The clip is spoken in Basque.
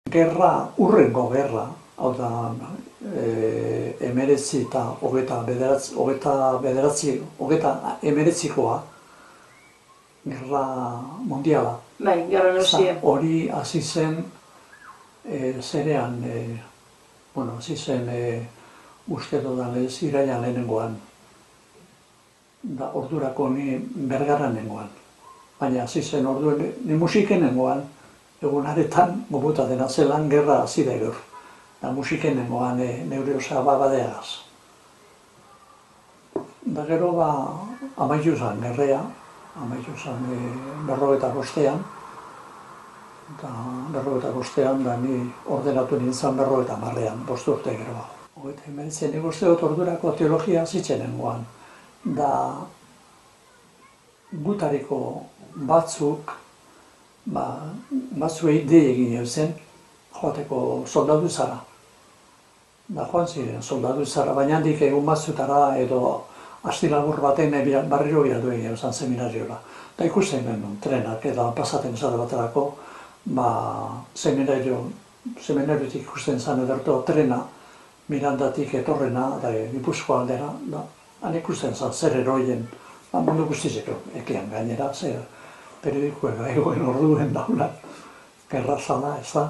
Gerra, urrengo gerra, hau da, emeretzi eta hogeita emeretzikoa, gerra mundiala. Bai, gerra nauzia. Hori hasi zen, zerean, hasi zen, uste dudan ez, irailan lehenengoan. Da, ordurako ni Bergaran nengoan. Baina hasi zen orduen, ni musiken nengoan, egun aretan, gomuta dena zelan, gerra hasi da egor. Da musiken nengoan neure osa badeagaz. Da gero amaitu zen gerrea, amaitu zen 45ean, eta 45ean da ni ordenatu nintzen 50ean, 5 urte gero. Hogeita hemeretzi, nik uste dut ordurako teologia zitzen nengoan. Da gutariko batzuk, batzuei dei egin zen, joateko soldadu zara. Da joan ziren soldadu zara, baina handik egun batzutara edo astilabur baten barriro bilatu egin zen seminarioa. Da ikusten genuen trenak edo pasaten zara baterako, seminariotik ikusten zen ederto trena, Mirandatik etorrena, da Gipuzkoa aldera, han ikusten zen zer eroien, mundu guztizeko ekean gainera, zer periodikoa egoen orduen daulat, gerra zala, ez da.